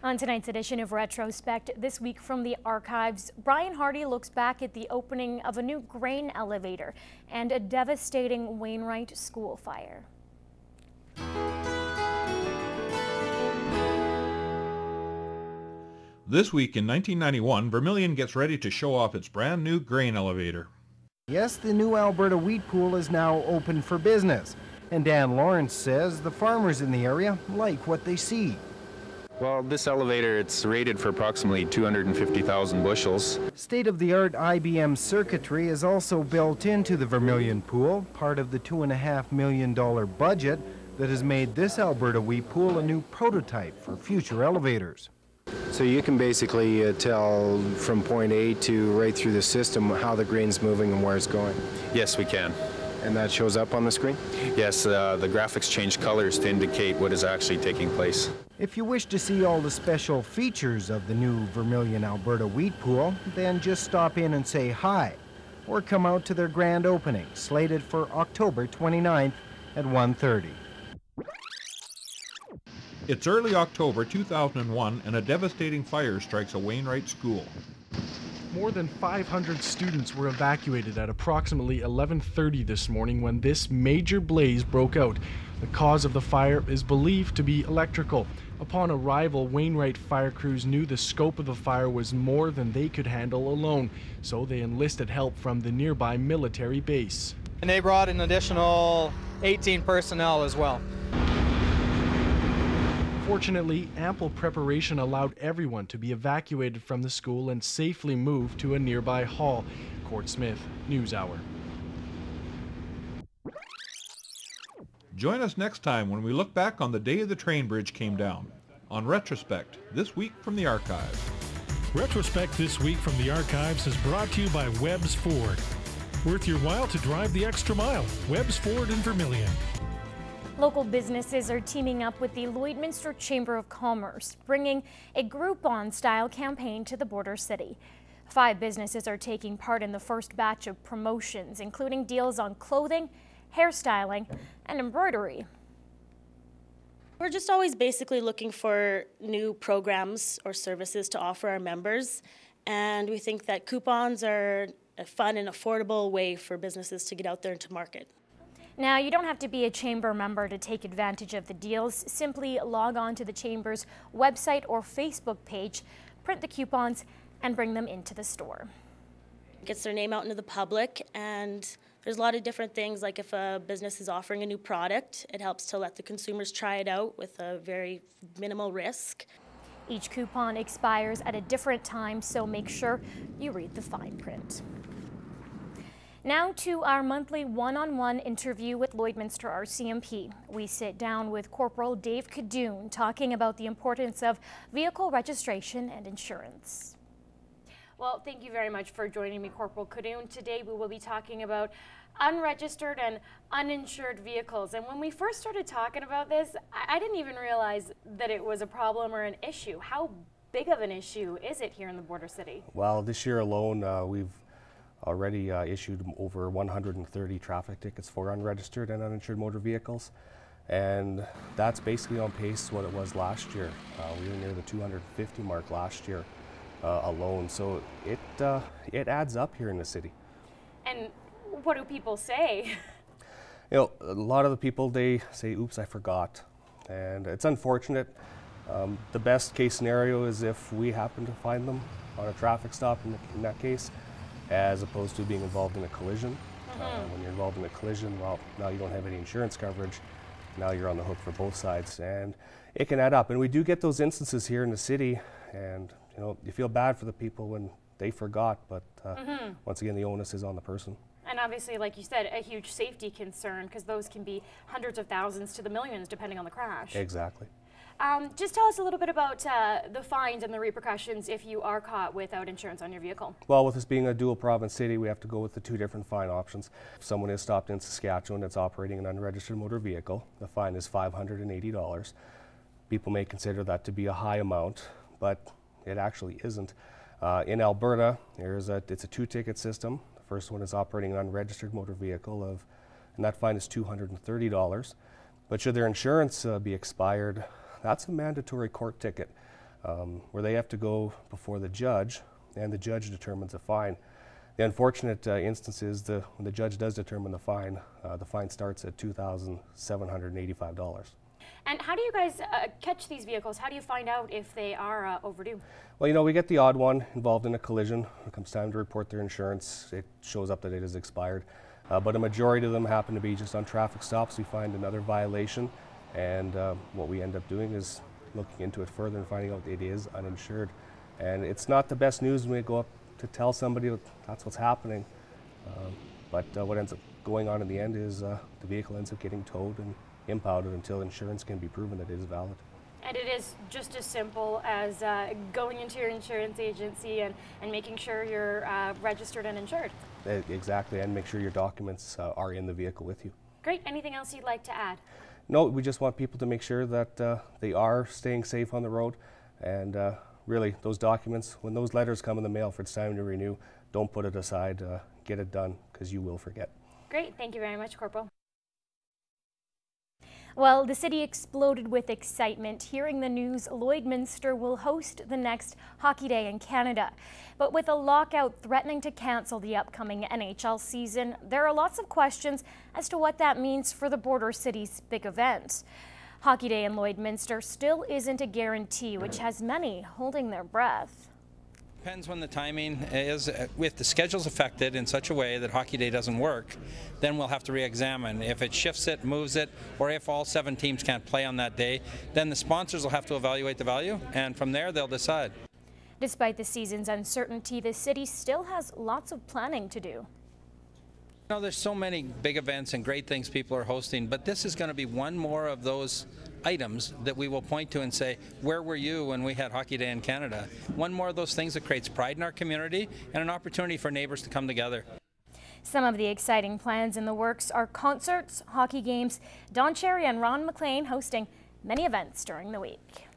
On tonight's edition of Retrospect, this week from the archives, Brian Hardy looks back at the opening of a new grain elevator and a devastating Wainwright school fire. This week in 1991, Vermilion gets ready to show off its brand new grain elevator. Yes, the new Alberta wheat pool is now open for business. And Dan Lawrence says the farmers in the area like what they see. Well, this elevator, it's rated for approximately 250,000 bushels. State-of-the-art IBM circuitry is also built into the Vermilion pool, part of the $2.5 million budget that has made this Alberta wheat pool a new prototype for future elevators. So you can basically tell from point A to right through the system how the grain's moving and where it's going. Yes, we can. And that shows up on the screen? Yes, the graphics change colors to indicate what is actually taking place. If you wish to see all the special features of the new Vermilion Alberta wheat pool, then just stop in and say hi, or come out to their grand opening, slated for October 29th at 1:30. It's early October 2001 and a devastating fire strikes a Wainwright school. More than 500 students were evacuated at approximately 11:30 this morning when this major blaze broke out. The cause of the fire is believed to be electrical. Upon arrival, Wainwright fire crews knew the scope of the fire was more than they could handle alone, so they enlisted help from the nearby military base. And they brought an additional 18 personnel as well. Fortunately, ample preparation allowed everyone to be evacuated from the school and safely moved to a nearby hall. Court Smith, NewsHour. Join us next time when we look back on the day the train bridge came down. On Retrospect, this week from the archives. Retrospect this week from the archives is brought to you by Webb's Ford. Worth your while to drive the extra mile. Webb's Ford in Vermilion. Local businesses are teaming up with the Lloydminster Chamber of Commerce, bringing a Groupon-style campaign to the border city. 5 businesses are taking part in the first batch of promotions, including deals on clothing, hairstyling, and embroidery. We're just always basically looking for new programs or services to offer our members, and we think that coupons are a fun and affordable way for businesses to get out there into market. Now, you don't have to be a Chamber member to take advantage of the deals. Simply log on to the Chamber's website or Facebook page, print the coupons, and bring them into the store. It gets their name out into the public, and there's a lot of different things, like if a business is offering a new product, it helps to let the consumers try it out with a very minimal risk. Each coupon expires at a different time, so make sure you read the fine print. Now to our monthly one-on-one interview with Lloydminster RCMP. We sit down with Corporal Dave Cadoon talking about the importance of vehicle registration and insurance. Well, thank you very much for joining me, Corporal Cadoon. Today we will be talking about unregistered and uninsured vehicles. And when we first started talking about this, I didn't even realize that it was a problem or an issue. How big of an issue is it here in the border city? Well, this year alone, we've already issued over 130 traffic tickets for unregistered and uninsured motor vehicles, and that's basically on pace what it was last year. We were near the 250 mark last year alone, so it adds up here in the city. And what do people say? You know, a lot of the people, they say, "Oops, I forgot," and it's unfortunate. The best case scenario is if we happen to find them on a traffic stop in that case, as opposed to being involved in a collision. When you're involved in a collision, well, now you don't have any insurance coverage. Now you're on the hook for both sides, and it can add up. And we do get those instances here in the city, and you know, you feel bad for the people when they forgot, but once again, the onus is on the person. And obviously, like you said, a huge safety concern, because those can be hundreds of thousands to the millions depending on the crash. Exactly. Just tell us a little bit about the fines and the repercussions if you are caught without insurance on your vehicle. Well, with this being a dual province city, we have to go with the 2 different fine options. If someone is stopped in Saskatchewan that's operating an unregistered motor vehicle, the fine is $580. People may consider that to be a high amount, but it actually isn't. In Alberta, it's a 2-ticket system. The first one is operating an unregistered motor vehicle, and that fine is $230. But should their insurance be expired, that's a mandatory court ticket. where they have to go before the judge, and the judge determines a fine. The unfortunate instance is when the judge does determine the fine starts at $2,785. And how do you guys catch these vehicles? How do you find out if they are overdue? Well, you know, we get the odd one involved in a collision. When it comes time to report their insurance, it shows up that it is expired. But a majority of them happen to be just on traffic stops. We find another violation, and what we end up doing is looking into it further and finding out it is uninsured. And it's not the best news when we go up to tell somebody that that's what's happening. But what ends up going on in the end is the vehicle ends up getting towed and impounded until insurance can be proven that it is valid. And it is just as simple as going into your insurance agency and making sure you're registered and insured. Exactly, and make sure your documents are in the vehicle with you. Great. Anything else you'd like to add? No, we just want people to make sure that they are staying safe on the road, and really those documents, when those letters come in the mail for it's time to renew, don't put it aside, get it done, because you will forget. Great. Thank you very much, Corporal. Well, the city exploded with excitement hearing the news Lloydminster will host the next Hockey Day in Canada. But with a lockout threatening to cancel the upcoming NHL season, there are lots of questions as to what that means for the border city's big event. Hockey Day in Lloydminster still isn't a guarantee, which has many holding their breath. Depends when the timing is. If the schedule's affected in such a way that Hockey Day doesn't work, then we'll have to re-examine. If it shifts it, moves it, or if all 7 teams can't play on that day, then the sponsors will have to evaluate the value, and from there they'll decide. Despite the season's uncertainty, the city still has lots of planning to do. You know, there's so many big events and great things people are hosting, but this is going to be one more of those items that we will point to and say, where were you when we had Hockey Day in Canada? One more of those things that creates pride in our community and an opportunity for neighbors to come together. Some of the exciting plans in the works are concerts, hockey games, Don Cherry and Ron McLean hosting many events during the week.